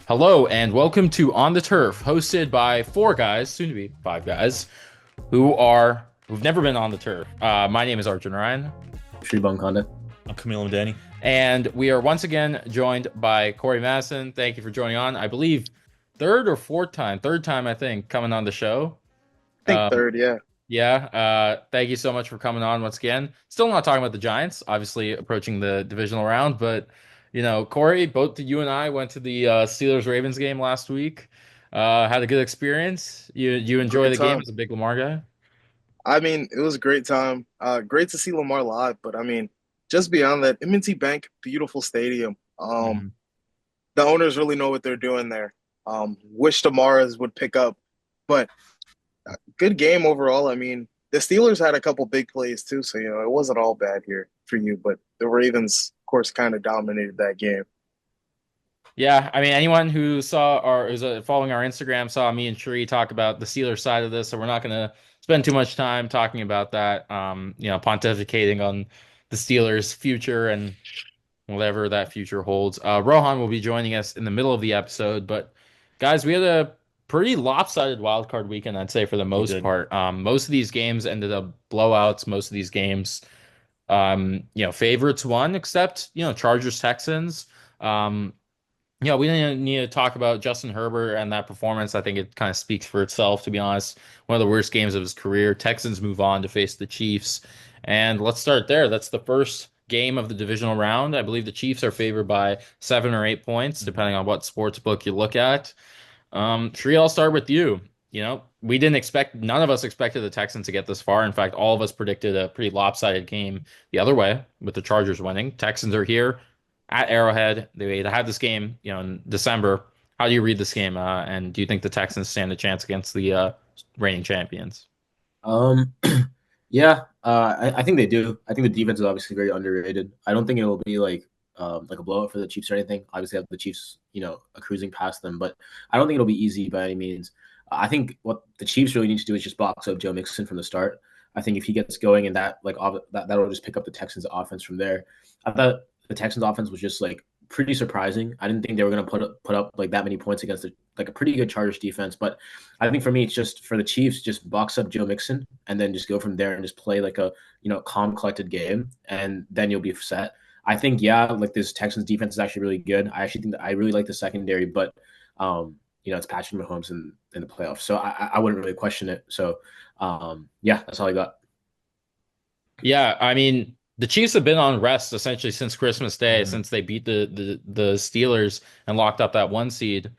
Hello and welcome to On the Turf, hosted by four guys, soon to be five guys, who've never been on the turf. My name is Arjun Ryan, Shribang Kanda. I'm Camille and Danny. and we are once again joined by Corey Madison. Thank you for joining on. I believe third time I think coming on the show. Think Um, third, yeah. yeah, thank you so much for coming on once again. Still not talking about the Giants, obviously approaching the divisional round, but Corey, both you and I went to the Steelers Ravens game last week. Had a good experience. You enjoy Great the game time. as a big Lamar guy? I mean, it was a great time. Great to see Lamar live, but I mean, just beyond that, M&T Bank, beautiful stadium. Mhm. The owners really know what they're doing there. Wish Tamaras would pick up, but good game overall. I mean, the Steelers had a couple big plays too, so it wasn't all bad here for you. But the Ravens, of course, kind of dominated that game. Yeah, I mean, anyone who saw or is following our Instagram saw me and Sheree talk about the Steelers side of this, so we're not going to spend too much time talking about that. Pontificating on the Steelers' future and whatever that future holds. Rohan will be joining us in the middle of the episode, but guys, we had a pretty lopsided wild card weekend, I'd say, for the We most did. part. Most of these games ended up blowouts. Most of these games, favorites won, except Chargers Texans. Um, we didn't need to talk about Justin Herbert and that performance. I think it kind of speaks for itself, to be honest. One of the worst games of his career. Texans move on to face the Chiefs. And let's start there. That's the first game of the divisional round. I believe the Chiefs are favored by 7 or 8 points, depending on what sports book you look at. Shree, I'll start with you. We didn't expect, none of us expected the Texans to get this far. In fact, all of us predicted a pretty lopsided game the other way, with the Chargers winning. Texans are here at Arrowhead. They had this game, in December. How do you read this game? And do you think the Texans stand a chance against the reigning champions? Um, yeah, I think they do. I think the defense is obviously very underrated. I don't think it will be like a blowout for the Chiefs or anything. Obviously, have the Chiefs, cruising past them, but I don't think it'll be easy by any means. I think what the Chiefs really need to do is just box up Joe Mixon from the start. I think if he gets going and that'll just pick up the Texans' offense from there. I thought the Texans' offense was just like pretty surprising. I didn't think they were going to put up like that many points against like a pretty good Chargers defense, but I think for me, it's just for the Chiefs, just box up Joe Mixon and then just go from there and just play like a calm, collected game, and then you'll be set. I think like this Texans defense is actually really good. I actually think that I really like the secondary, but it's Patrick Mahomes in the playoffs, so I wouldn't really question it. So yeah, that's all I got. Yeah, I mean, the Chiefs have been on rest essentially since Christmas Day, Mhm. since they beat the Steelers and locked up that one seed.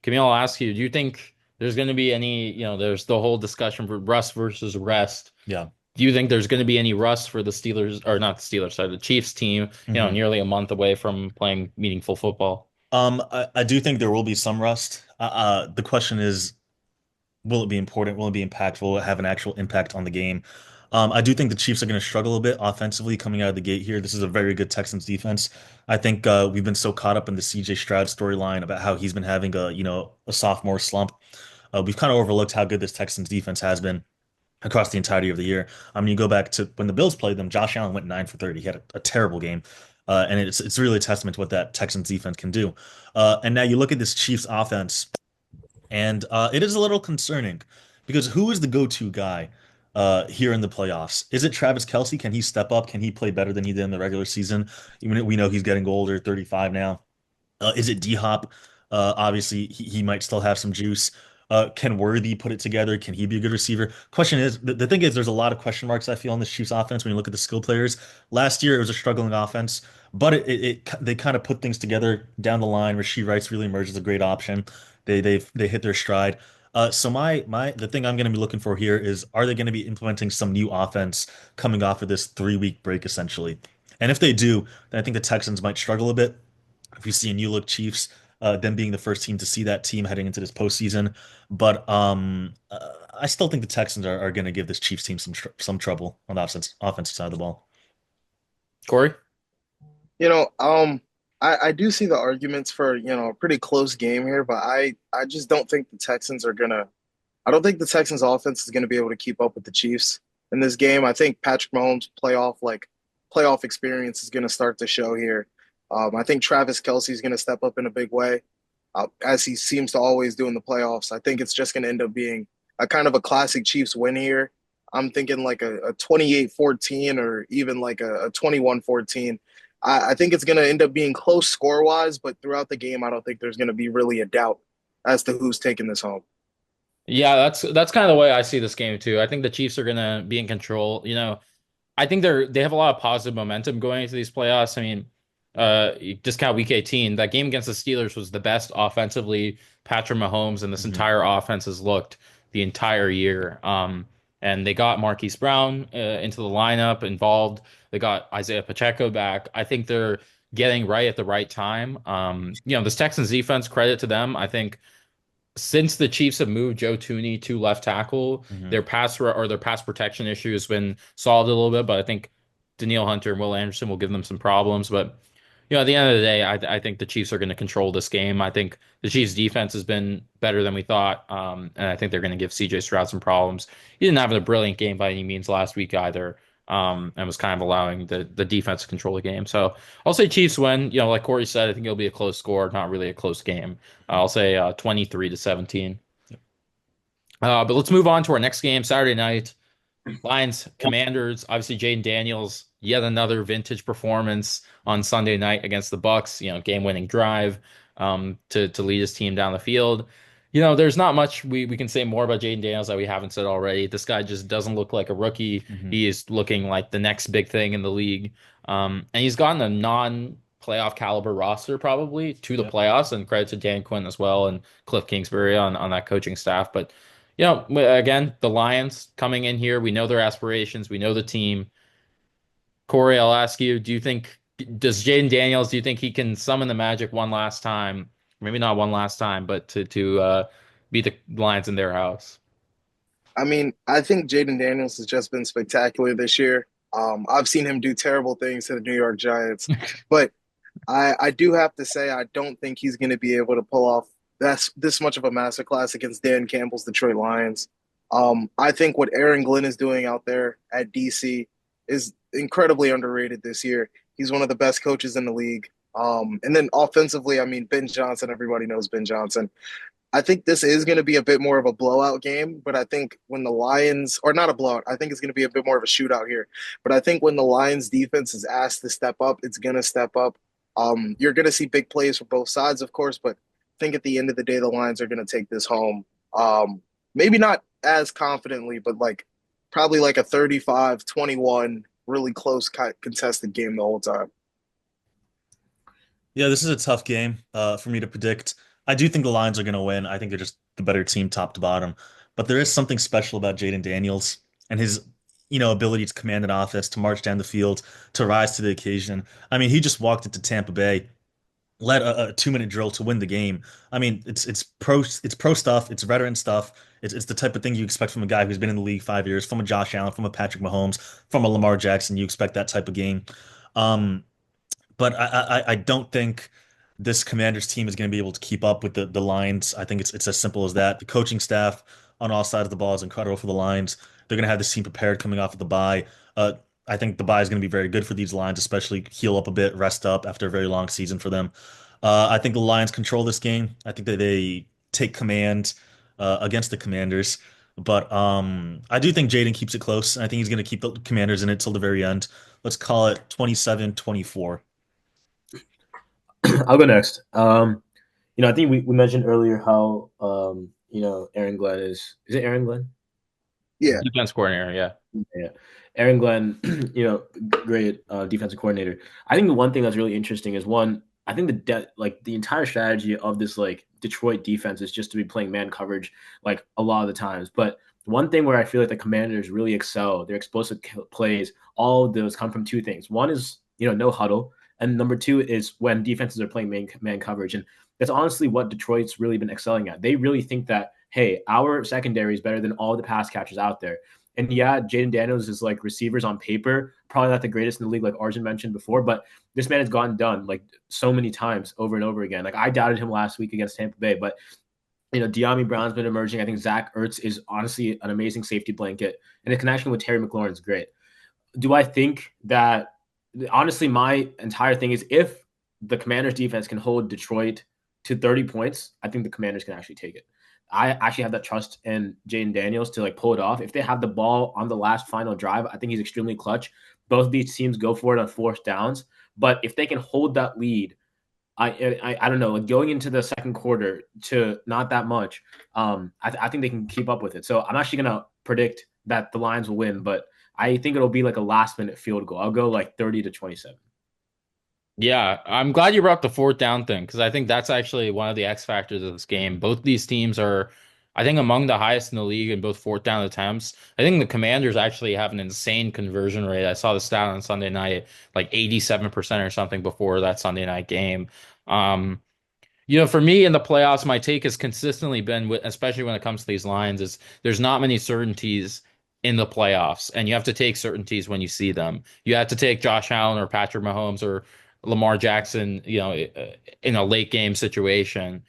Camille, I'll ask you, do you think there's going to be any, there's the whole discussion for rust versus rest. Yeah. Do you think there's going to be any rust for the Steelers, or not the Steelers, sorry, the Chiefs team, hmm nearly a month away from playing meaningful football? I do think there will be some rust. The question is, will it be important? Will it be impactful? Will it have an actual impact on the game? I do think the Chiefs are going to struggle a bit offensively coming out of the gate here. This is a very good Texans defense. I think we've been so caught up in the CJ Stroud storyline about how he's been having a sophomore slump. We've kind of overlooked how good this Texans defense has been across the entirety of the year. I mean, you go back to when the Bills played them, Josh Allen went 9 for 30. He had a terrible game. And it's really a testament to what that Texans defense can do. And now you look at this Chiefs offense, and it is a little concerning because who is the go-to guy here in the playoffs? Is it Travis Kelce? Can he step up? Can he play better than he did in the regular season? Even we know he's getting older, 35 now. Is it D-Hop? Obviously, he might still have some juice. Can Worthy put it together? Can he be a good receiver? Question is, the thing is, there's a lot of question marks I feel on this Chiefs offense when you look at the skill players. Last year, it was a struggling offense, but they kind of put things together down the line. Rasheed Rice really emerged as a great option. They hit their stride. So the thing I'm going to be looking for here is, are they going to be implementing some new offense coming off of this 3 week break essentially? And if they do, then I think the Texans might struggle a bit if you see a new look Chiefs, them being the first team to see that team heading into this postseason. But I still think the Texans are going to give this Chiefs team some trouble on the offensive side of the ball. Corey? You know, um, I do see the arguments for, a pretty close game here, but I just don't think the Texans are gonna I don't think the Texans offense is gonna be able to keep up with the Chiefs in this game. I think Patrick Mahomes playoff experience is gonna start to show here. I think Travis Kelce is gonna step up in a big way. as he seems to always do in the playoffs. I think it's just going to end up being a kind of a classic Chiefs win here. I'm thinking like a 28-14 or even like a 21-14. I think it's going to end up being close score wise, but throughout the game, I don't think there's going to be really a doubt as to who's taking this home. Yeah, that's kind of the way I see this game too. I think the Chiefs are gonna be in control. I think they have a lot of positive momentum going into these playoffs. I mean, you discount week 18. That game against the Steelers was the best offensively Patrick Mahomes and this Hmm. entire offense has looked the entire year. And they got Marquise Brown into the lineup, involved. They got Isaiah Pacheco back. I think they're getting right at the right time. This Texans defense, credit to them. I think since the Chiefs have moved Joe Tooney to left tackle, Hmm. their pass protection issue has been solved a little bit. But I think Danielle Hunter and Will Anderson will give them some problems. But at the end of the day, I think the Chiefs are going to control this game. I think the Chiefs' defense has been better than we thought, and I think they're going to give C.J. Stroud some problems. He didn't have a brilliant game by any means last week either, and was kind of allowing the defense to control the game. So I'll say Chiefs win. Like Corey said, I think it'll be a close score, not really a close game. I'll say 23-17. But let's move on to our next game, Saturday night. Lions, Commanders, obviously Jaden Daniels, yet another vintage performance on Sunday night against the Bucks, game-winning drive to lead his team down the field. There's not much we can say more about Jaden Daniels that we haven't said already. This guy just doesn't look like a rookie. Hmm. He is looking like the next big thing in the league. And he's gotten a non-playoff caliber roster probably to the Yep. playoffs, and credit to Dan Quinn as well and Cliff Kingsbury on that coaching staff. But again, the Lions coming in here, we know their aspirations, we know the team. Corey, I'll ask you, does Jaden Daniels, do you think he can summon the magic one last time? Maybe not one last time, but to beat the Lions in their house. I mean, I think Jaden Daniels has just been spectacular this year. I've seen him do terrible things to the New York Giants, but I do have to say I don't think he's going to be able to pull off this much of a masterclass against Dan Campbell's Detroit Lions. I think what Aaron Glenn is doing out there at DC is incredibly underrated this year. He's one of the best coaches in the league. And then offensively, I mean, Ben Johnson, everybody knows Ben Johnson. I think this is going to be a bit more of a blowout game, but I think when the Lions, or not a blowout, I think it's going to be a bit more of a shootout here. But I think when the Lions defense is asked to step up, it's going to step up. You're going to see big plays for both sides, of course, but I think at the end of the day, the Lions are going to take this home. Maybe not as confidently, but like probably like a 35-21, really close contested game the whole time. Yeah, this is a tough game for me to predict. I do think the Lions are going to win. I think they're just the better team top to bottom. But there is something special about Jaden Daniels and his, ability to command an offense, to march down the field, to rise to the occasion. I mean, he just walked into Tampa Bay, led a 2 minute drill to win the game. I mean, it's pro stuff, it's veteran stuff. It's the type of thing you expect from a guy who's been in the league 5 years, from a Josh Allen, from a Patrick Mahomes, from a Lamar Jackson. You expect that type of game. Um, but I don't think this Commanders team is going to be able to keep up with the Lions. I think it's as simple as that. The coaching staff on all sides of the ball is incredible for the Lions. They're going to have this team prepared coming off of the bye. I think the bye is going to be very good for these Lions, especially heal up a bit, rest up after a very long season for them. I think the Lions control this game. I think that they take command against the Commanders. But I do think Jaden keeps it close. I think he's going to keep the Commanders in it till the very end. Let's call it 27-24. I'll go next. I think we mentioned earlier how Aaron Glenn is it Aaron Glenn? Yeah, Defense coordinator, yeah. Yeah. Aaron Glenn, great defensive coordinator. I think the one thing that's really interesting is one, I think the entire strategy of this like Detroit defense is just to be playing man coverage like a lot of the times. But one thing where I feel like the Commanders really excel, their explosive plays, all of those come from two things. One is, no huddle. And number two is when defenses are playing man coverage. And that's honestly what Detroit's really been excelling at. They really think that, hey, our secondary is better than all the pass catchers out there. And yeah, Jaden Daniels is like receivers on paper, probably not the greatest in the league, like Arjun mentioned before, but this man has gotten done like so many times over and over again. Like I doubted him last week against Tampa Bay, but De'Ami Brown's been emerging. I think Zach Ertz is honestly an amazing safety blanket, and the connection with Terry McLaurin is great. Do I think that honestly, my entire thing is if the Commanders defense can hold Detroit to 30 points, I think the Commanders can actually take it. I actually have that trust in Jaden Daniels to like pull it off. If they have the ball on the last final drive, I think he's extremely clutch. Both of these teams go for it on fourth downs, but if they can hold that lead, I don't know, like going into the second quarter to not that much, I think they can keep up with it. So I'm actually gonna predict that the Lions will win, but I think it'll be like a last minute field goal. I'll go like 30-27. Yeah, I'm glad you brought up the fourth down thing because I think that's actually one of the X factors of this game. Both these teams are, I think, among the highest in the league in both fourth down attempts. I think the Commanders actually have an insane conversion rate. I saw the stat on Sunday night, like 87% or something before that Sunday night game. Um, for me in the playoffs, my take has consistently been, especially when it comes to these lines, is there's not many certainties in the playoffs, and you have to take certainties when you see them. You have to take Josh Allen or Patrick Mahomes or Lamar Jackson, in a late game situation.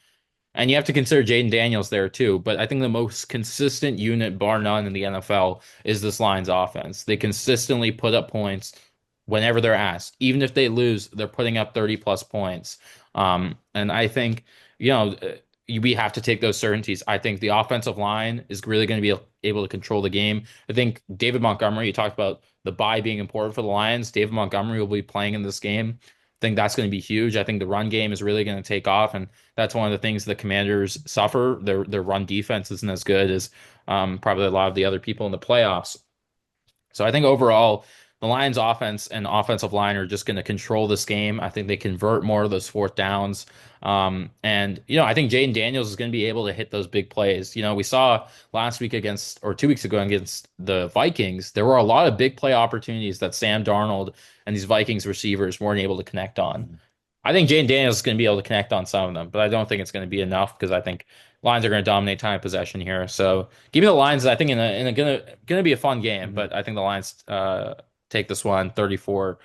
And you have to consider Jaden Daniels there too. But I think the most consistent unit, bar none, in the NFL is this Lions offense. They consistently put up points whenever they're asked. Even if they lose, they're putting up 30 plus points. And I think, we have to take those certainties. I think the offensive line is really going to be able to control the game. I think David Montgomery, you talked about the bye being important for the Lions. David Montgomery will be playing in this game. I think that's going to be huge. I think the run game is really going to take off, and that's one of the things the Commanders suffer. Their run defense isn't as good as probably a lot of the other people in the playoffs. So I think overall, the Lions offense and offensive line are just going to control this game. I think they convert more of those fourth downs. And I think Jaden Daniels is going to be able to hit those big plays. We saw last week against, or 2 weeks ago against the Vikings, there were a lot of big play opportunities that Sam Darnold and these Vikings receivers weren't able to connect on. I think Jaden Daniels is going to be able to connect on some of them, but I don't think it's going to be enough because I think Lions are going to dominate time of possession here. So give me the Lions. I think in a gonna be a fun game, but I think the Lions take this one 34-27.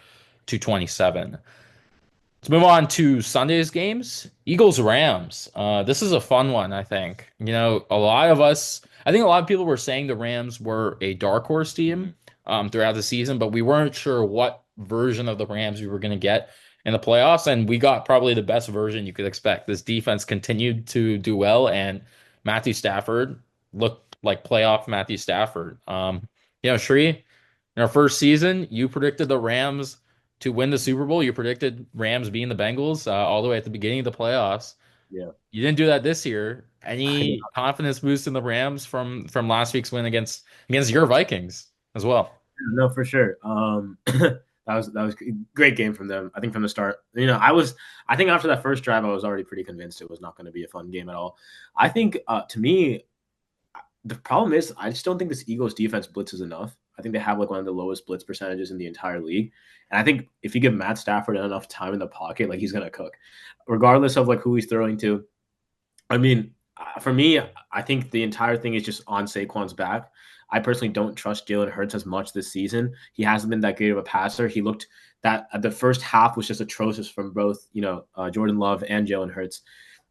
Let's move on to Sunday's games. Eagles Rams. This is a fun one, I think. I think a lot of people were saying the Rams were a dark horse team throughout the season, but we weren't sure what version of the Rams we were going to get in the playoffs, and we got probably the best version you could expect. This defense continued to do well, and Matthew Stafford looked like playoff Matthew Stafford. Shree, in our first season, you predicted the Rams to win the Super Bowl. You predicted Rams being the Bengals all the way at the beginning of the playoffs. Yeah. You didn't do that this year. Any confidence boost in the Rams from last week's win against your Vikings as well? No, for sure. That was a great game from them. I think from the start, I think after that first drive, I was already pretty convinced it was not going to be a fun game at all. I think to me, the problem is I just don't think this Eagles defense blitzes enough. I think they have like one of the lowest blitz percentages in the entire league. And I think if you give Matt Stafford enough time in the pocket, like he's going to cook, regardless of like who he's throwing to. I mean, for me, I think the entire thing is just on Saquon's back. I personally don't trust Jalen Hurts as much this season. He hasn't been that great of a passer. He looked that at the first half was just atrocious from both, Jordan Love and Jalen Hurts.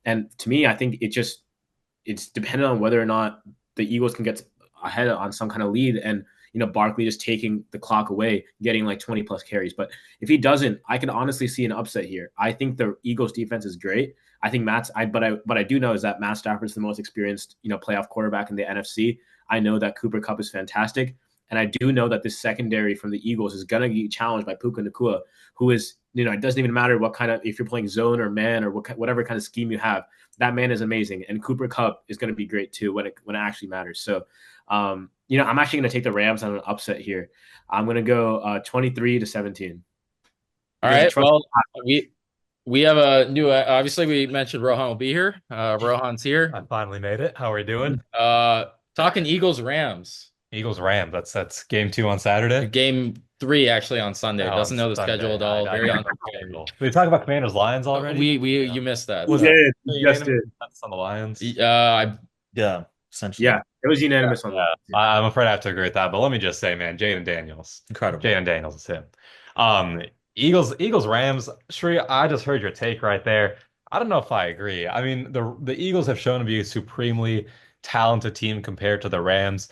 And to me, I think it's dependent on whether or not the Eagles can get ahead on some kind of lead and, Barkley just taking the clock away, getting like 20 plus carries. But if he doesn't, I can honestly see an upset here. I think the Eagles defense is great. I think but I do know is that Matt Stafford's the most experienced, playoff quarterback in the NFC. I know that Cooper Kupp is fantastic. And I do know that this secondary from the Eagles is going to be challenged by Puka Nacua, who is, it doesn't even matter what kind of, if you're playing zone or man or whatever kind of scheme you have, that man is amazing. And Cooper Kupp is going to be great too when it actually matters. So, I'm actually going to take the Rams on an upset here. I'm going to go 23-17. All right. Well, we have a new, obviously we mentioned Rohan will be here. Rohan's here. I finally made it. How are we doing? Talking Eagles Rams. Eagles Rams. That's game 2 on Saturday. Game 3 actually on Sunday. Doesn't know the schedule at all. Very unprepared. Did we talk about Commanders Lions already? You missed that. We did. Just did. That's on the Lions. Yeah, essentially. Yeah, it was unanimous on that. I'm afraid I have to agree with that, but let me just say, man, Jaden Daniels. Incredible. Jaden Daniels is him. Eagles Rams. Shree, I just heard your take right there. I don't know if I agree. I mean, the Eagles have shown to be a supremely talented team compared to the Rams.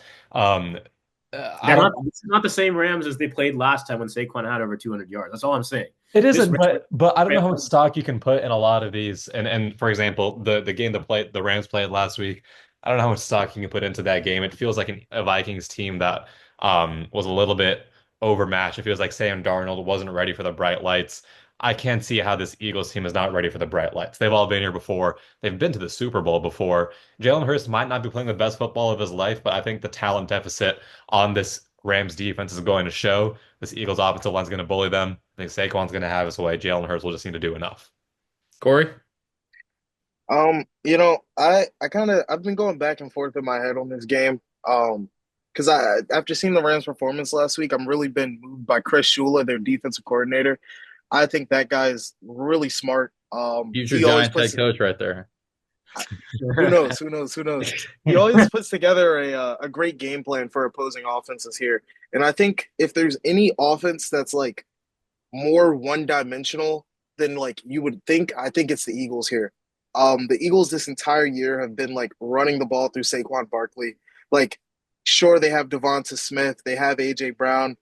I don't. It's not the same Rams as they played last time when Saquon had over 200 yards. That's all I'm saying. It This isn't, Rams but I don't know Rams how much stock you can put in a lot of these. And for example, the game the Rams played last week. I don't know how much stock you can put into that game. It feels like a Vikings team that was a little bit overmatched. It feels like Sam Darnold wasn't ready for the bright lights. I can't see how this Eagles team is not ready for the bright lights. They've all been here before. They've been to the Super Bowl before. Jalen Hurts might not be playing the best football of his life, but I think the talent deficit on this Rams defense is going to show. This Eagles offensive line's going to bully them. I think Saquon's going to have his way. Jalen Hurts will just need to do enough. Corey? I've been going back and forth in my head on this game. Because I after seeing the Rams' performance last week, I'm really been moved by Chris Shula, their defensive coordinator. I think that guy is really smart. Future He always Giants head puts coach right there. who knows, who knows, who knows. He always puts together a great game plan for opposing offenses here. And I think if there's any offense that's like more one dimensional than like you would think, I think it's the Eagles here. The Eagles this entire year have been like running the ball through Saquon Barkley. Like, sure, they have Devonta Smith, they have AJ Brown.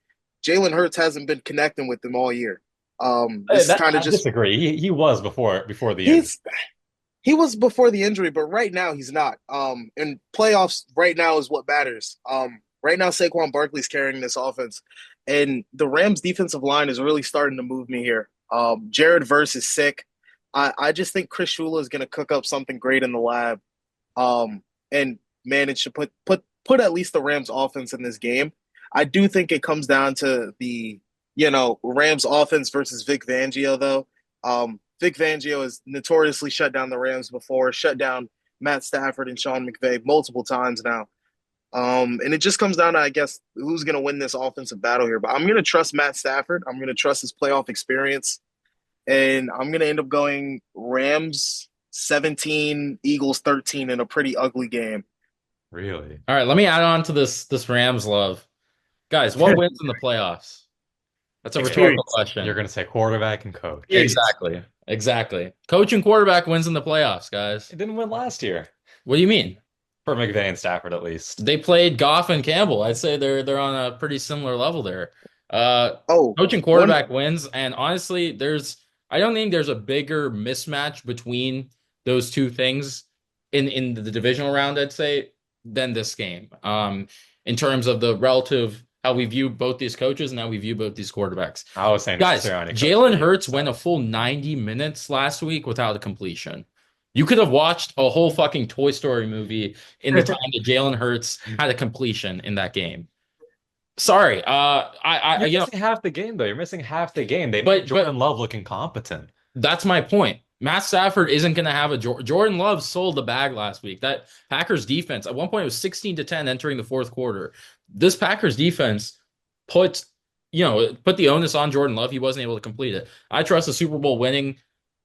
Jalen Hurts hasn't been connecting with them all year. This is kind of I just disagree. He was before the injury. he's he was before the injury, but right now he's not. And playoffs right now is what matters. Right now Saquon Barkley's carrying this offense, and the Rams' defensive line is really starting to move me here. Jared Verse is sick. I just think Chris Shula is going to cook up something great in the lab, and manage to put at least the Rams' offense in this game. I do think it comes down to the Rams' offense versus Vic Fangio, though. Vic Fangio has notoriously shut down the Rams before, shut down Matt Stafford and Sean McVay multiple times now. And it just comes down to, I guess, who's going to win this offensive battle here. But I'm going to trust Matt Stafford. I'm going to trust his playoff experience. And I'm going to end up going Rams 17, Eagles 13 in a pretty ugly game. Really? All right, let me add on to this Rams love. Guys, what wins in the playoffs? That's a rhetorical Experience. You're question. going to say quarterback and coach. Experience. Exactly. Exactly. Coach and quarterback wins in the playoffs, guys. It didn't win last year. What do you mean? For McVay and Stafford, at least. They played Goff and Campbell. I'd say they're on a pretty similar level there. Oh, Coach and one quarterback wins, and honestly, I don't think there's a bigger mismatch between those two things in the divisional round, I'd say, than this game. In terms of the relative how we view both these coaches and how we view both these quarterbacks. I was saying Guys, Sirianni coach Jalen for Hurts you, went a so. full 90 minutes last week without a completion. You could have watched a whole fucking Toy Story movie in the time that Jalen Hurts had a completion in that game. Sorry, You're missing half the game, though. You're missing half the game. They but made Jordan Love look incompetent. that's my point. Matt Stafford isn't going to have a Jordan Love sold the bag last week. That Packers defense at one point it was 16-10 entering the fourth quarter. This Packers defense put the onus on Jordan Love. He wasn't able to complete it. I trust a Super Bowl winning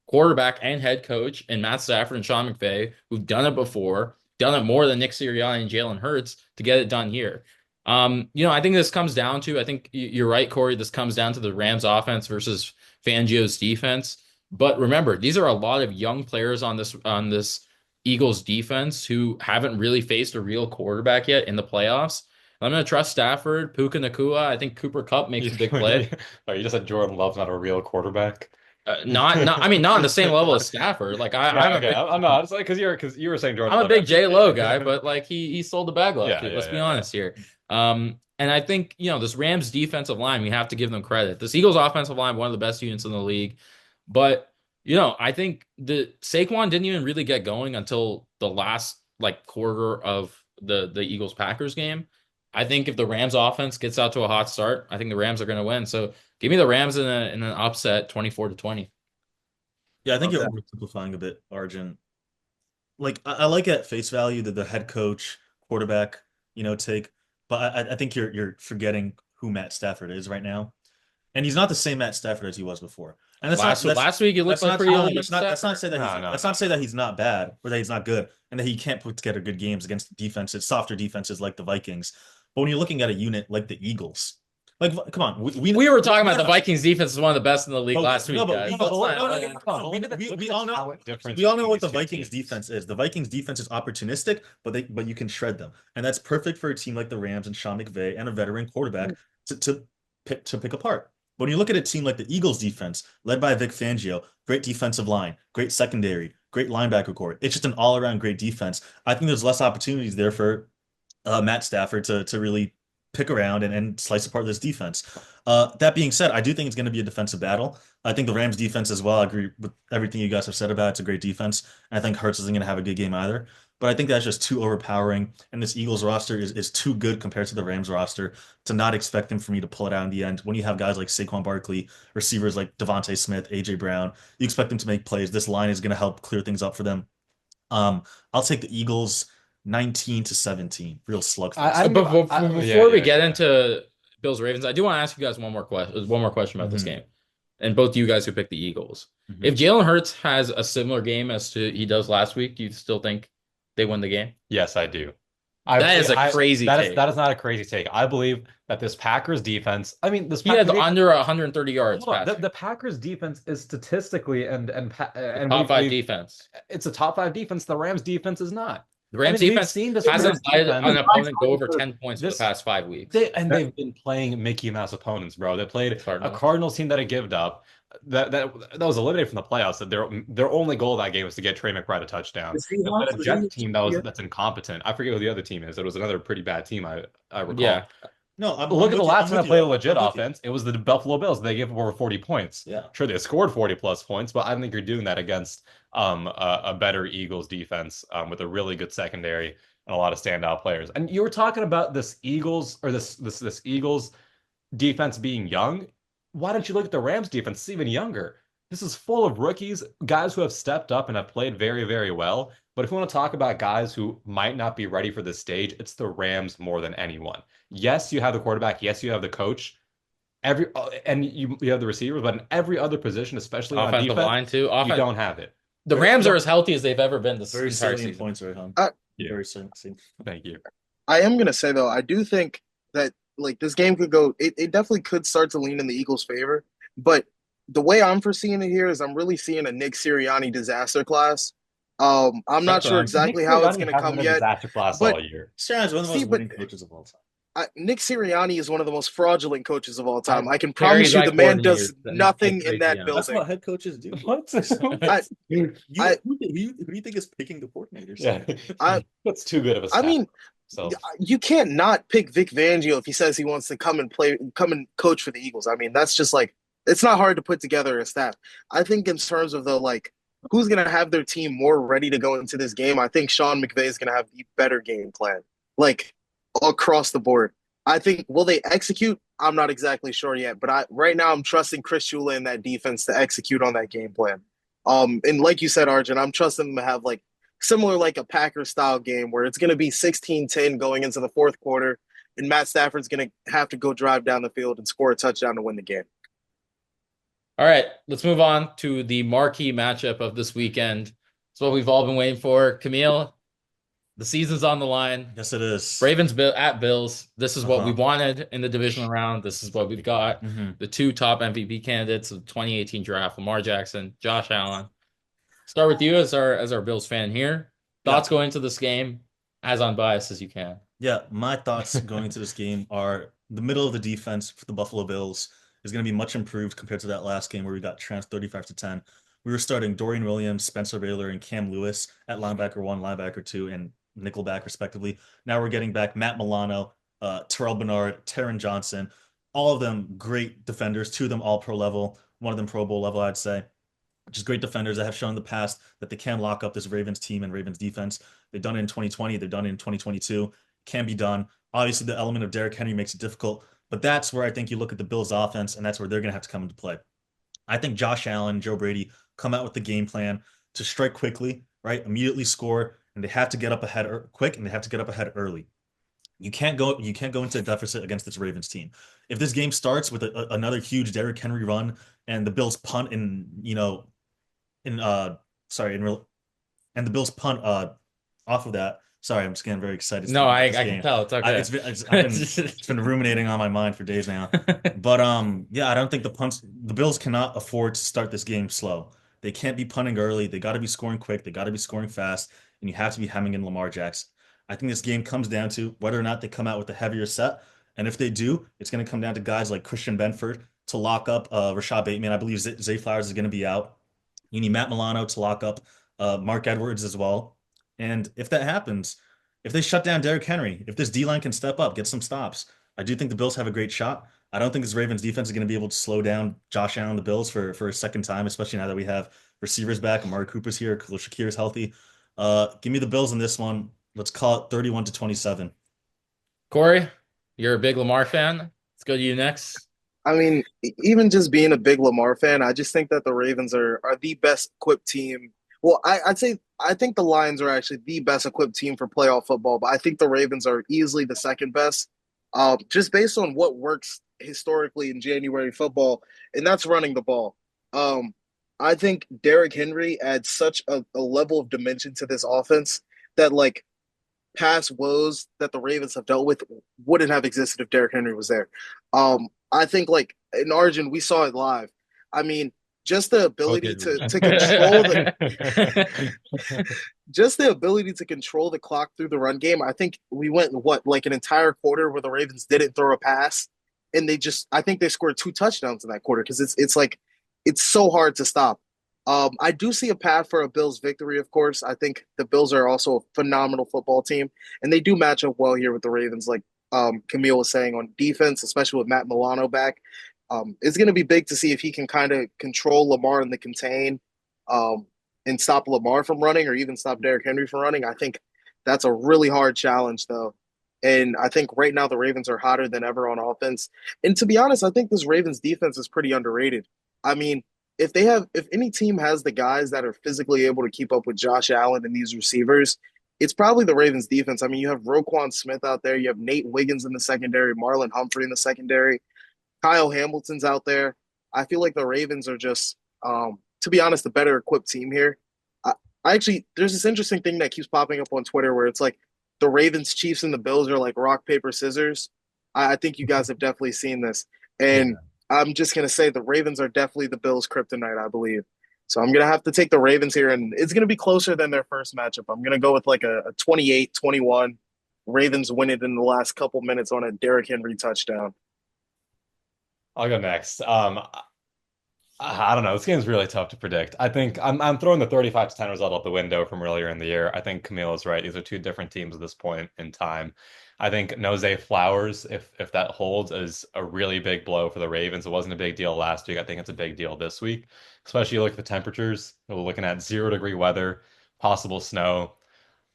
quarterback and head coach in Matt Stafford and Sean McVay, who've done it before, done it more than Nick Sirianni and Jalen Hurts to get it done here. I think this comes down to, I think you're right, Corey. This comes down to the Rams offense versus Fangio's defense. But remember, these are a lot of young players on this Eagles defense who haven't really faced a real quarterback yet in the playoffs. I'm going to trust Stafford, Puka Nacua. I think Cooper Kupp makes a big play. Oh, you just said Jordan Love's not a real quarterback. I mean, not on the same level as Stafford. Like I'm not. It's like because you were saying Jordan. I'm a Love. big J Lo guy, but like he sold the bag last week. Let's be honest here. And I think this Rams defensive line, we have to give them credit. This Eagles offensive line, one of the best units in the league, but I think the Saquon didn't even really get going until the last like quarter of the Eagles Packers game. I think if the Rams offense gets out to a hot start, I think the Rams are going to win. So give me the Rams in an upset, 24-20. Yeah, I think you're Okay. oversimplifying a bit, Arjun. Like I like at face value that the head coach, quarterback, take, but I think you're forgetting who Matt Stafford is right now, and he's not the same Matt Stafford as he was before. And Last week it looked that's like not pretty old. that's not say that No, no, that's not no. say that he's not bad or that he's not good and that he can't put together good games against defenses, softer defenses like the Vikings. But when you're looking at a unit like the Eagles, Like, come on, We were talking about the Vikings defense is one of the best in the league but last no, week, but guys. we, Let's no, not- no, no, let's- no, no, we all know we all know what the Vikings defense is. The Vikings defense is opportunistic, but you can shred them, and that's perfect for a team like the Rams and Sean McVay and a veteran quarterback to pick apart. But when you look at a team like the Eagles defense, led by Vic Fangio, great defensive line, great secondary, great linebacker core, it's just an all-around great defense. I think there's less opportunities there for Matt Stafford to really pick around and slice apart this defense. That being said, I do think it's going to be a defensive battle. I think the Rams defense as well. I agree with everything you guys have said about it. It's a great defense. And I think Hurts isn't going to have a good game either. But I think that's just too overpowering. And this Eagles roster is too good compared to the Rams roster to not expect them for me to pull it out in the end. When you have guys like Saquon Barkley, receivers like Devontae Smith, AJ Brown, you expect them to make plays. This line is going to help clear things up for them. Um, I'll take the Eagles 19-17. Real I slugfest. think Before we get into Bills Ravens, I do want to ask you guys one more question about this Mhm. game. And both you guys who picked the Eagles. Mhm. If Jalen Hurts has a similar game as to he does last week, do you still think they win the game? Yes, I do. That is a crazy take. That is not a crazy take. I believe that this Packers defense, I mean, this He had Packers under 130 yards hold on, passing. the Packers defense is statistically and Top five defense. it's a top five defense. The Rams defense is not. The Rams we've defense seen this hasn't Rams let an defense. opponent go over 10 points for the This- past 5 weeks. They've been playing Mickey Mouse opponents, bro. They played a Cardinals. Cardinals team that had given up. That was eliminated from the playoffs. That their only goal that game was to get Trey McBride a touchdown. They played a Jets team that's incompetent. I forget who the other team is. It was another pretty bad team. I recall. Yeah. No, Look at the last time I played a legit I'm with you. offense. It was the Buffalo Bills. They gave up over 40 points. Yeah. Sure, they scored 40 plus points, but I don't think you're doing that against a better Eagles defense with a really good secondary and a lot of standout players. And you were talking about this Eagles or this Eagles defense being young. Why don't you look at the Rams defense? It's even younger. This is full of rookies, guys who have stepped up and have played very, very well. But if you want to talk about guys who might not be ready for this stage, it's the Rams more than anyone. Yes, you have the quarterback. Yes, you have the coach. And you have the receivers, but in every other position, especially on Offensive defense, line too. you don't have it. The Rams are as healthy as they've ever been this Very entire salient season. points, right, hon? Yeah. Very salient. Thank you. I am gonna say though, I do think that like this game could go. It definitely could start to lean in the Eagles' favor, but the way I'm foreseeing it here is I'm really seeing a Nick Sirianni disaster class. I'm not sure exactly how it's gonna come yet. Disaster class but- all year. Sirianni's one of the See, most but- winning coaches of all time. Nick Sirianni is one of the most fraudulent coaches of all time. I can Terry's promise you, my the man coordinator, does then nothing Nick in that Sirianni. That's building. what head coaches do. What? Who I- do you think is picking the coordinators? Yeah, that's too good of a. I mean, so you can't not pick Vic Fangio if he says he wants to come and coach for the Eagles. I mean, that's just like it's not hard to put together a staff. I think in terms of the like who's gonna have their team more ready to go into this game, I think Sean McVay is gonna have the better game plan, like across the board. I think will they execute? I'm not exactly sure yet, but right now I'm trusting Chris Shula in that defense to execute on that game plan. And like you said, Arjun, I'm trusting them to have like similar like a Packers style game where it's going to be 16-10 going into the fourth quarter, and Matt Stafford's going to have to go drive down the field and score a touchdown to win the game. All right, let's move on to the marquee matchup of this weekend. It's what we've all been waiting for. Camille, the season's on the line. Yes, it is. Ravens at Bills. This is what we Uh-huh. wanted in the divisional round. This is what we've got. Mhm. The two top MVP candidates of the 2018 draft, Lamar Jackson, Josh Allen. Start with you as our Bills fan here. Thoughts going into this game, as unbiased as you can. Yeah, my thoughts going into this game are the middle of the defense for the Buffalo Bills is going to be much improved compared to that last game where we got trounced 35-10. We were starting Dorian Williams, Spencer Baylor, and Cam Lewis at linebacker 1, linebacker 2, and nickelback respectively. Now we're getting back Matt Milano, Terrell Bernard, Taron Johnson, all of them great defenders, two of them all pro level, one of them Pro Bowl level, I'd say. Just great defenders that have shown in the past that they can lock up this Ravens team and Ravens defense. They've done it in 2020. They've done it in 2022. Can be done. Obviously, the element of Derrick Henry makes it difficult, but that's where I think you look at the Bills' offense, and that's where they're going to have to come into play. I think Josh Allen, Joe Brady come out with the game plan to strike quickly, right? Immediately score, and they have to get up ahead quick, and they have to get up ahead early. You can't go into a deficit against this Ravens team. If this game starts with another huge Derrick Henry run and the Bills punt and the Bills punt off of that, Sorry, I'm just getting very excited to No, talk I about this I can game. tell it's okay. It's been ruminating on my mind for days now. But yeah, I don't think the Bills cannot afford to start this game slow. They can't be punting early. They got to be scoring quick. They got to be scoring fast, and you have to be hemming in Lamar Jackson. I think this game comes down to whether or not they come out with a heavier set, and if they do, it's going to come down to guys like Christian Benford to lock up Rashad Bateman. I believe Zay Flowers is going to be out. You need Matt Milano to lock up Mark Edwards as well. And if that happens, if they shut down Derrick Henry, if this D line can step up, get some stops, I do think the Bills have a great shot. I don't think this Ravens defense is going to be able to slow down Josh Allen and the Bills for a second time, especially now that we have receivers back. Amari Cooper's here, Khalil Shakir is healthy. Give me the Bills in this one. Let's call it 31-27. Corey, you're a big Lamar fan. Let's go to you next. I mean, even just being a big Lamar fan, I just think that the Ravens are the best equipped team. Well, I'd say I think the Lions are actually the best equipped team for playoff football, but I think the Ravens are easily the second best, just based on what works historically in January football, and that's running the ball. Um, I think Derrick Henry adds such a level of dimension to this offense that like past woes that the Ravens have dealt with wouldn't have existed if Derrick Henry was there. I think like in Origin, we saw it live. I mean, just the Oh, ability did we? to control the just the ability to control the clock through the run game. I think we went what like an entire quarter where the Ravens didn't throw a pass, and they just I think they scored two touchdowns in that quarter because it's like it's so hard to stop. I do see a path for a Bills victory, of course. I think the Bills are also a phenomenal football team, and they do match up well here with the Ravens, like Camille was saying on defense, especially with Matt Milano back. It's going to be big to see if he can kind of control Lamar in the contain um, and stop Lamar from running or even stop Derrick Henry from running. I think that's a really hard challenge, though. And I think right now the Ravens are hotter than ever on offense. And to be honest, I think this Ravens defense is pretty underrated. I mean, if any team has the guys that are physically able to keep up with Josh Allen and these receivers, it's probably the Ravens defense. I mean, you have Roquan Smith out there, you have Nate Wiggins in the secondary, Marlon Humphrey in the secondary, Kyle Hamilton's out there. I feel like the Ravens are just, to be honest, the better equipped team here. I, I actually, there's this interesting thing that keeps popping up on Twitter where it's like the Ravens, Chiefs, and the Bills are like rock, paper, scissors. I think you guys have definitely seen this. Yeah. And I'm just going to say the Ravens are definitely the Bills' kryptonite, I believe. So I'm going to have to take the Ravens here, and it's going to be closer than their first matchup. I'm going to go with like a 28-21. Ravens win it in the last couple minutes on a Derrick Henry touchdown. I'll go next. I don't know. This game's really tough to predict. I think I'm throwing the 35-10 result out the window from earlier in the year. I think Camille is right. These are two different teams at this point in time. I think Nose Flowers, if that holds, is a really big blow for the Ravens. It wasn't a big deal last week. I think it's a big deal this week, especially you look at the temperatures. We're looking at 0-degree weather, possible snow.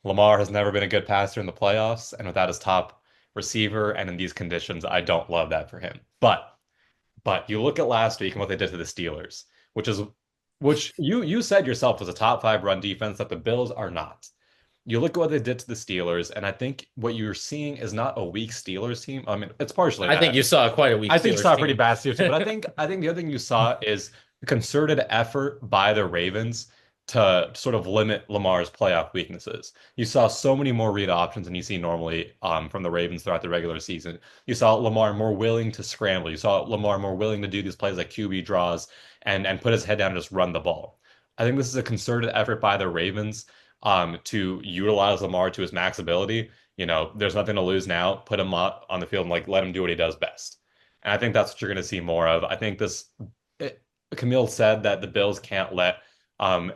Lamar has never been a good passer in the playoffs, and without his top receiver and in these conditions, I don't love that for him. But you look at last week and what they did to the Steelers, which you said yourself was a top five run defense that the Bills are not. You look at what they did to the Steelers, and I think what you're seeing is not a weak Steelers team. I mean, it's partially I think that. you saw quite a weak I think you Steelers saw a pretty team. bad Steelers team, but I think the other thing you saw is a concerted effort by the Ravens to sort of limit Lamar's playoff weaknesses. You saw so many more read options than you see normally from the Ravens throughout the regular season. You saw Lamar more willing to scramble. You saw Lamar more willing to do these plays like QB draws and put his head down and just run the ball. I think this is a concerted effort by the Ravens to utilize Lamar to his max ability. You know, there's nothing to lose now. Put him on the field and like let him do what he does best. And I think that's what you're going to see more of. I think Camille said that the Bills can't let um,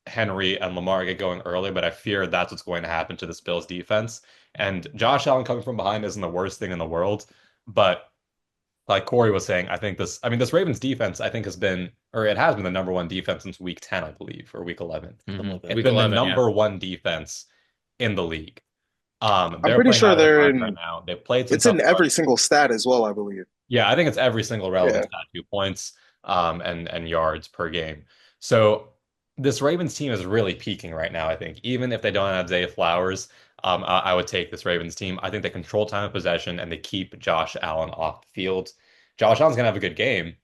Henry and Lamar get going early, but I fear that's what's going to happen to this Bills defense. And Josh Allen coming from behind isn't the worst thing in the world, but like Corey was saying, I mean, this Ravens defense, I think it has been the number one defense since week 10, I believe, or week 11. Something like that. It's Week been the 11, yeah. number one defense in the league. I'm They're pretty playing sure out of their they're minds right in. now. They've played some It's tough in every single stat as well, I believe. yeah, I think it's every single relevant Yeah. stat, 2 points, and yards per game. So this Ravens team is really peaking right now, I think. Even if they don't have Zay Flowers, I would take this Ravens team. I think they control time of possession and they keep Josh Allen off the field. Josh Allen's gonna have a good game.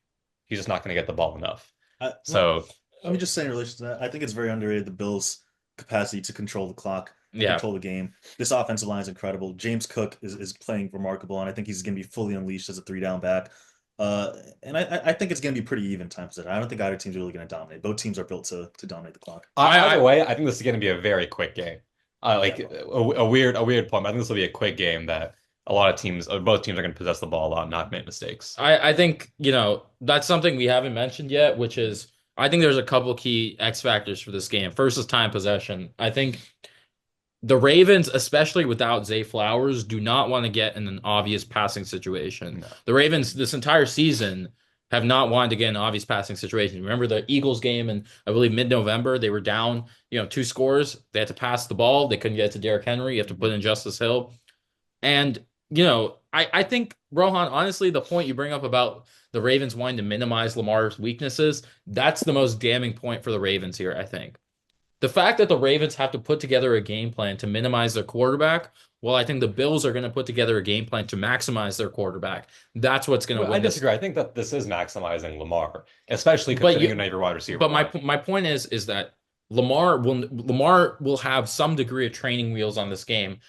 He's just not gonna get the ball enough. Well, So let me just say in relation to that, I think it's very underrated the Bills' capacity to control the clock. and Yeah. control the game. This offensive line is incredible. James Cook is playing remarkable, and I think he's going to be fully unleashed as a three down back. And I think it's going to be pretty even time possession. I don't think either team's really going to dominate. Both teams are built to dominate the clock. Either I way, I think this is going to be a very quick game. Yeah. Like a weird point. I think this will be a quick game that a lot of teams, or both teams, are going to possess the ball a lot and not make mistakes. I think, that's something we haven't mentioned yet, which is I think there's a couple key X factors for this game. First is time possession. I think the Ravens, especially without Zay Flowers, do not want to get in an obvious passing situation. No. The Ravens, this entire season, have not wanted to get in an obvious passing situation. Remember the Eagles game in, I believe, mid-November? They were down, two scores. They had to pass the ball. They couldn't get it to Derrick Henry. You have to put in Justice Hill. And, I think, Rohan, honestly, the point you bring up about the Ravens wanting to minimize Lamar's weaknesses, that's the most damning point for the Ravens here, I think. The fact that the Ravens have to put together a game plan to minimize their quarterback, well, I think the Bills are going to put together a game plan to maximize their quarterback. That's what's going to I win this. disagree. I think that this is maximizing Lamar, especially But considering you your wide receiver. but my point is that Lamar will have some degree of training wheels on this game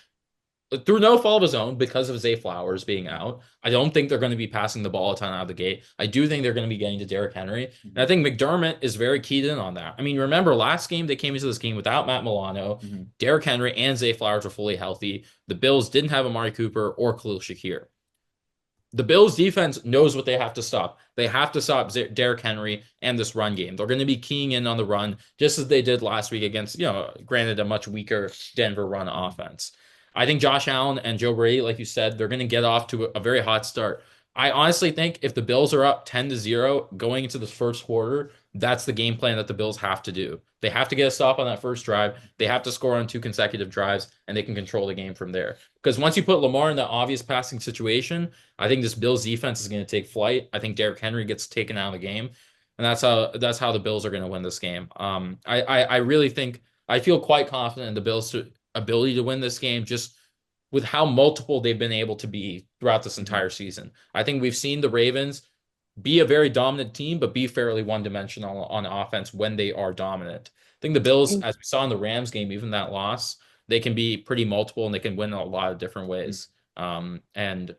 through no fault of his own because of Zay Flowers being out. I don't think they're going to be passing the ball a ton out of the gate. I do think they're going to be getting to Derrick Henry. And I think McDermott is very keyed in on that. I mean, remember last game, they came into this game without Matt Milano. Derrick Henry and Zay Flowers were fully healthy. The Bills didn't have Amari Cooper or Khalil Shakir. The Bills defense knows what they have to stop. They have to stop Derrick Henry and this run game. They're going to be keying in on the run just as they did last week against, granted, a much weaker Denver run offense. I think Josh Allen and Joe Brady, like you said, they're going to get off to a very hot start. I honestly think if the Bills are up 10-0 going into the first quarter, that's the game plan that the Bills have to do. They have to get a stop on that first drive. They have to score on 2 consecutive drives, and they can control the game from there. Because once you put Lamar in that obvious passing situation, I think this Bills defense is going to take flight. I think Derrick Henry gets taken out of the game, and that's how the Bills are going to win this game. I really think I feel quite confident in the Bills' ability to win this game just with how multiple they've been able to be throughout this entire season. I think we've seen the Ravens be a very dominant team, but be fairly one-dimensional on offense when they are dominant. I think the Bills, as we saw in the Rams game, even that loss, they can be pretty multiple and they can win in a lot of different ways. And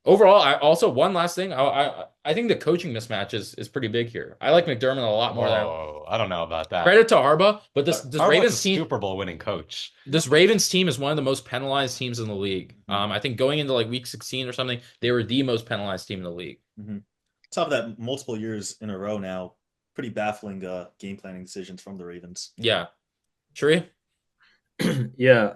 overall, I also one last thing, I think the coaching mismatch is pretty big here. I like McDermott a lot more than I don't know about that. credit to Harbaugh, but this Harbaugh's Ravens a team, Super Bowl winning coach. this Ravens team is one of the most penalized teams in the league. I think going into like week 16 or something, they were the most penalized team in the league. Top of that, multiple years in a row now, pretty baffling game planning decisions from the Ravens. Yeah. Sheree? Yeah.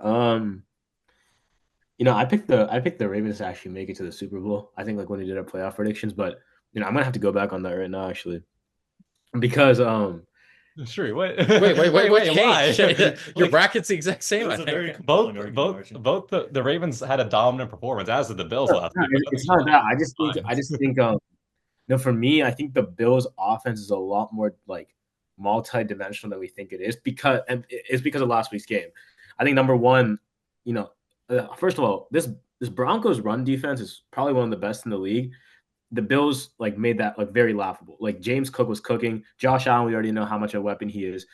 I picked the Ravens to actually make it to the Super Bowl. I think like when we did our playoff predictions, but I'm gonna have to go back on that right now actually, because Sure. Wait, what why? changed? Your Like, bracket's the exact same, I It was a very think. compelling argument, Archie. both the Ravens had a dominant performance, as did the Bills last week. it's not that. I just think no, for me, I think the Bills' offense is a lot more like multi-dimensional than we think it is and it's because of last week's game. I think number one, first of all, this Broncos run defense is probably one of the best in the league. The Bills like made that like very laughable. Like James Cook was cooking. Josh Allen, we already know how much of a weapon he is.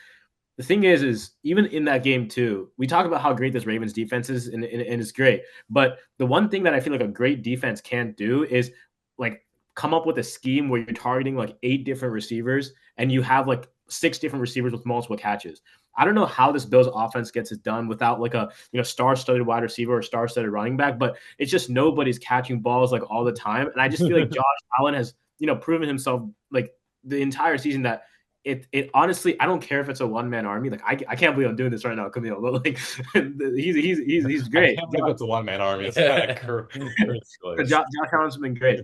The thing is even in that game too, we talk about how great this Ravens defense is, and it's great. But the one thing that I feel like a great defense can't do is like come up with a scheme where you're targeting like 8 different receivers and you have like 6 different receivers with multiple catches. I don't know how this Bills offense gets it done without like a star-studded wide receiver or star-studded running back, but it's just nobody's catching balls like all the time. And I just feel like Josh Allen has proven himself like the entire season that it honestly, I don't care if it's a one-man army. Like I can't believe I'm doing this right now, Camille. But like he's great. I can't believe it's a one-man army. It's kind of Josh Allen's been great.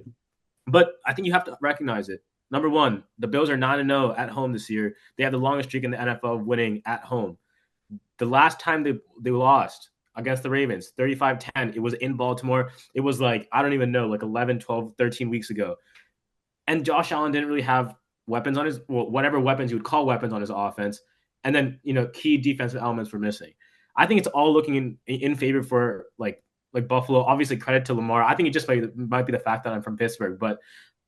But I think you have to recognize it. Number one, the Bills are 9-0 at home this year. They have the longest streak in the NFL of winning at home. The last time they lost against the Ravens, 35-10, it was in Baltimore. It was like, I don't even know, like 11, 12, 13 weeks ago. And Josh Allen didn't really have weapons on whatever weapons you would call weapons on his offense. And then, key defensive elements were missing. I think it's all looking in favor for like Buffalo. Obviously, credit to Lamar. I think it just might be the fact that I'm from Pittsburgh, but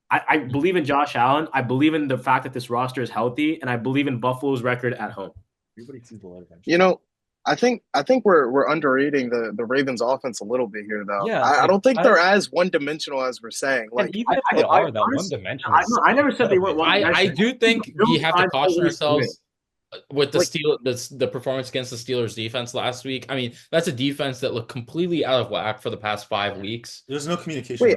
I believe in Josh Allen. I believe in the fact that this roster is healthy, and I believe in Buffalo's record at home. Everybody sees the light eventually. I think we're underrating the Ravens offense a little bit here though. Yeah, I like don't think I they're as one dimensional as we're saying. and Like even if they I are, that one honestly, dimension is I never said they incredibly weren't one valuable. I dimensional. do think we Don't have to find caution ways to win. ourselves with like the performance against the Steelers defense last week. I mean, that's a defense that looked completely out of whack for the past 5 weeks. There's no communication. wait,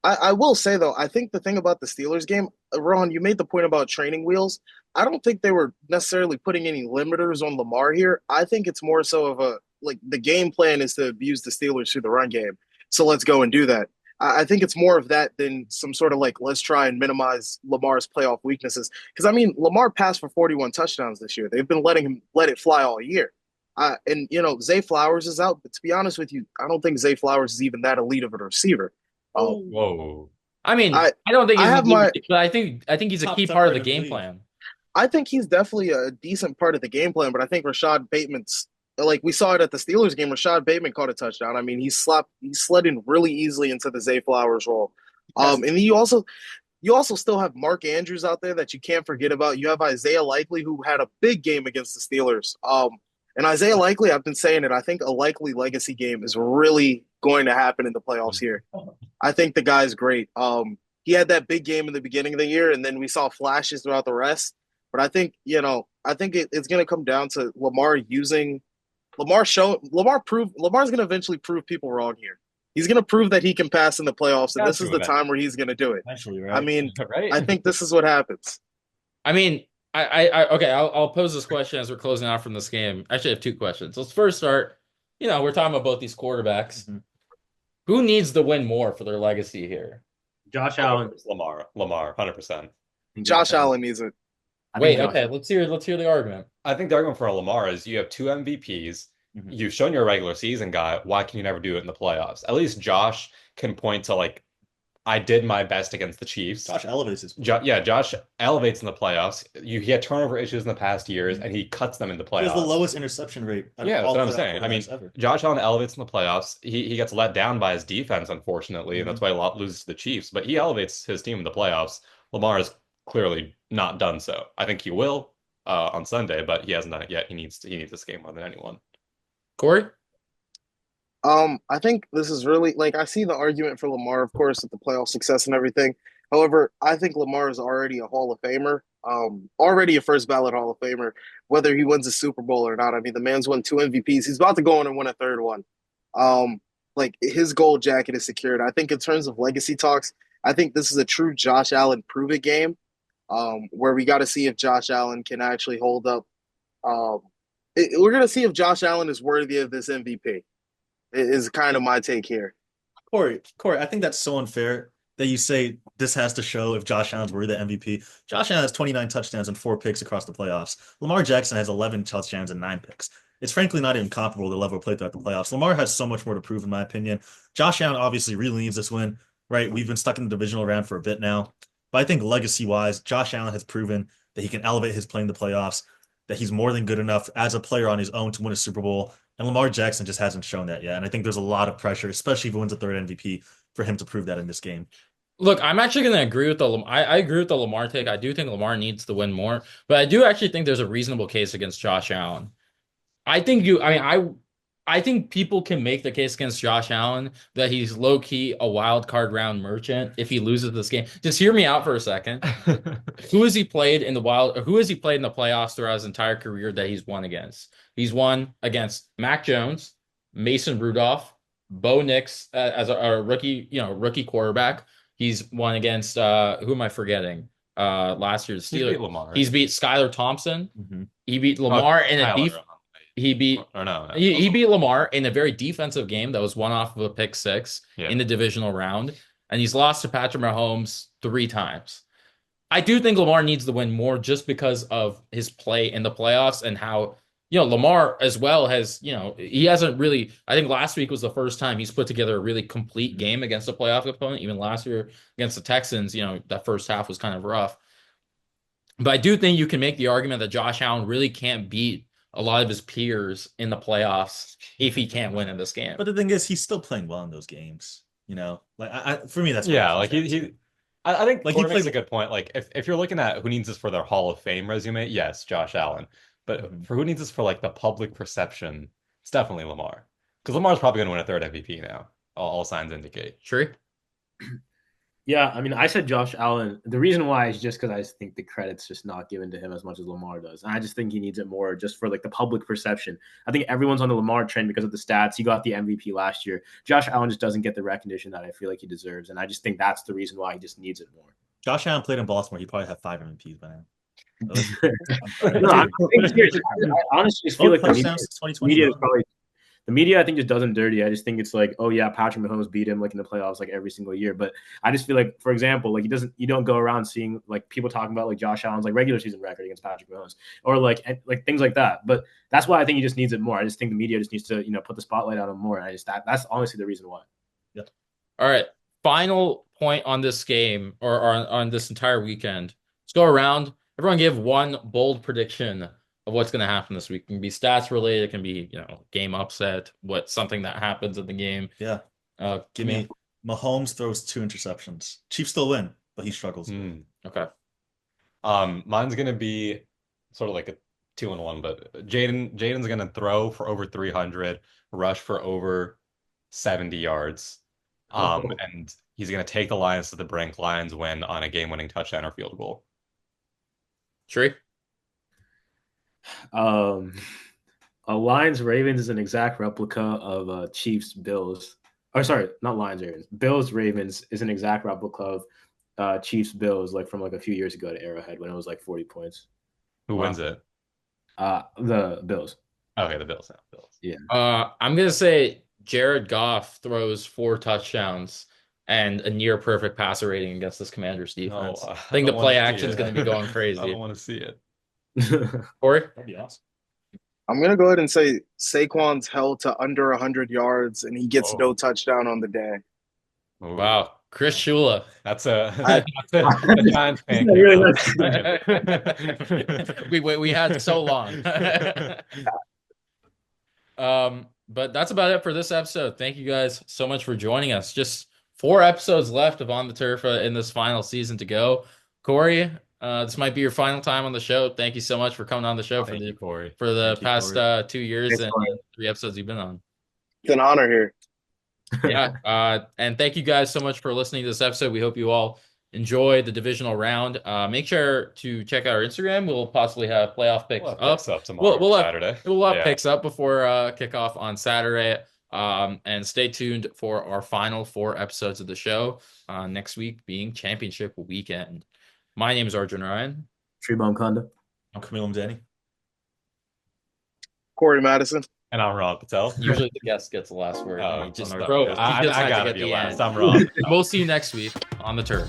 I will say though, I think the thing about the Steelers game, Ron, you made the point about training wheels. I don't think they were necessarily putting any limiters on Lamar here. I think it's more so of a like the game plan is to abuse the Steelers through the run game. So let's go and do that. I think it's more of that than some sort of like let's try and minimize Lamar's playoff weaknesses. Because I mean, Lamar passed for 41 touchdowns this year. They've been letting him let it fly all year. And you know, Zay Flowers is out, but to be honest with you, I don't think Zay Flowers is even that elite of a receiver. Oh, Whoa. I mean, I I don't think I he's, have my but I think he's a top key part of separate the in the game league. plan. I think he's definitely a decent part of the game plan, but I think Rashad Bateman's like we saw it at the Steelers game. Rashad Bateman caught a touchdown. I mean, he slid in really easily into the Zay Flowers role. Yes. And then you also still have Mark Andrews out there that you can't forget about. You have Isaiah Likely who had a big game against the Steelers. And Isaiah Likely, I've been saying it. I think a likely legacy game is really going to happen in the playoffs here. I think the guy's great. He had that big game in the beginning of the year, and then we saw flashes throughout the rest. But I think it's going to come down to Lamar using Lamar's going to eventually prove people wrong here. He's going to prove that he can pass in the playoffs, and Got this is to the event, time where he's going to do it. Eventually, I right? mean, right? I think this is what happens. I mean, okay, I'll pose this question as we're closing out from this game. Actually, I have two questions. Let's first start. We're talking about both these quarterbacks. Mhm. Who needs to win more for their legacy here? Josh Allen. Lamar, 100%. Josh Allen needs it. I think Wait, Josh okay, let's hear the argument. I think the argument for Lamar is you have two MVPs. Mhm. You've shown you're a regular season guy. Why can you never do it in the playoffs? At least Josh can point to like, I did my best against the Chiefs. Josh elevates his. Yeah, Josh elevates in the playoffs. He had turnover issues in the past years, and he cuts them in the He has the playoffs. lowest interception rate out of Yeah, that's all what I'm playoff saying. I mean, quarterbacks ever. Josh Allen elevates in the playoffs. He gets let down by his defense, unfortunately, and that's why a lot loses to the Chiefs. But he elevates his team in the playoffs. Lamar has clearly not done so. I think he will on Sunday, but he hasn't done it yet. He needs this game more than anyone. Corey? I think this is really like I see the argument for Lamar, of course, with the playoff success and everything. However, I think Lamar is already a Hall of Famer, already a first ballot Hall of Famer, whether he wins a Super Bowl or not. I mean, the man's won two MVPs. He's about to go on and win a third one. Um, like his gold jacket is secured. I think in terms of legacy talks, I think this is a true Josh Allen prove it game, where we got to see if Josh Allen can actually hold up. We're gonna see if Josh Allen is worthy of this MVP. Is kind of my take here. Corey, I think that's so unfair that you say this has to show if Josh Allen's worthy of the MVP. Josh Allen has 29 touchdowns and 4 picks across the playoffs. Lamar Jackson has 11 touchdowns and 9 picks. It's frankly not even comparable to the level of play throughout the playoffs. Lamar has so much more to prove, in my opinion. Josh Allen obviously really needs this win, right? We've been stuck in the divisional round for a bit now. But I think legacy-wise, Josh Allen has proven that he can elevate his play in the playoffs, that he's more than good enough as a player on his own to win a Super Bowl. And Lamar Jackson just hasn't shown that yet. And I think there's a lot of pressure, especially if he wins a third MVP, for him to prove that in this game. Look, I'm actually going to agree with I agree with the Lamar take. I do think Lamar needs to win more, but I do actually think there's a reasonable case against Josh Allen. I think people can make the case against Josh Allen that he's low key a wild card round merchant if he loses this game. Just hear me out for a second. Who has he played in the playoffs throughout his entire career that he's won against? He's won against Mac Jones, Mason Rudolph, Bo Nix as a rookie, rookie quarterback. He's won against who am I forgetting? Last year's He Steelers. beat Lamar, right? He's beat Skylar Thompson. Mhm. He beat Lamar in a Tyler, def. He beat or no. he beat Lamar in a very defensive game that was won off of a pick six Yeah. in the divisional round, and he's lost to Patrick Mahomes 3 times. I do think Lamar needs to win more just because of his play in the playoffs and how, Lamar as well has, he hasn't really, I think last week was the first time he's put together a really complete game against a playoff opponent. Even last year against the Texans, that first half was kind of rough. But I do think you can make the argument that Josh Allen really can't beat a lot of his peers in the playoffs if he can't win in this game. But the thing is, he's still playing well in those games. For me, that's what Yeah, it like comes down to. I think Like, Corey he makes played- a good point. Like if you're looking at who needs this for their Hall of Fame resume, yes, Josh Allen. But for who needs this for like the public perception, it's definitely Lamar. Because Lamar's probably going to win a third MVP now. All signs indicate. Sure. Yeah, I mean, I said Josh Allen. The reason why is just because I think the credit's just not given to him as much as Lamar does. And I just think he needs it more just for like the public perception. I think everyone's on the Lamar trend because of the stats. He got the MVP last year. Josh Allen just doesn't get the recognition that I feel like he deserves. And I just think that's the reason why he just needs it more. Josh Allen played in Baltimore. He probably had 5 MVPs by now. No, I honestly just feel like media is probably the media. I think just does him dirty. I just think it's like, oh yeah, Patrick Mahomes beat him like in the playoffs like every single year. But I just feel like, for example, like you don't go around seeing like people talking about like Josh Allen's like regular season record against Patrick Mahomes or like things like that. But that's why I think he just needs it more. I just think the media just needs to put the spotlight on him more. And I just that's honestly the reason why. Yeah. All right. Final point on this game or on this entire weekend. Let's go around. Everyone give one bold prediction of what's going to happen this week. It can be stats related. It can be, game upset, something that happens in the game. Yeah. Give me Mahomes throws 2 interceptions. Chiefs still win, but he struggles. Okay. Mine's going to be sort of like a 2-1, but Jaden's going to throw for over 300, rush for over 70 yards. And he's going to take the Lions to the brink. Lions win on a game-winning touchdown or field goal. Shree? A Lions Ravens is an exact replica of Chiefs Bills. Or sorry, not Lions Ravens. Bills Ravens is an exact replica of Chiefs Bills, like from like a few years ago at Arrowhead when it was like 40 points. Who wins it? The Bills. Okay, the Bills now. Bills. Yeah. I'm gonna say Jared Goff throws 4 touchdowns and a near perfect passer rating against this Commanders defense. I think the play action is going to be going crazy. I don't want to see it. Corey? That'd be awesome. I'm going to go ahead and say Saquon's held to under 100 yards and he gets no touchdown on the day. Ooh. Wow. Chris Shula. That's a Giants fan. We had so long. But that's about it for this episode. Thank you guys so much for joining us. Just 4 episodes left of On the Turf in this final season to go. Corey, this might be your final time on the show. Thank you so much for coming on the show for the past 2 years and 3 episodes you've been on. It's an honor here. Yeah. And thank you guys so much for listening to this episode. We hope you all enjoy the divisional round. Make sure to check out our Instagram. We'll possibly have playoff picks up tomorrow, Saturday. We'll have picks up before kickoff on Saturday. And stay tuned for our final 4 episodes of the show next week being championship weekend. My name is Arjun Ryan. Treebone Konda. I'm Camille Danny. Corey Madison. And I'm Rob Patel. Usually the guest gets the last word. I gotta be last. I'm Rob. We'll see you next week on the turf.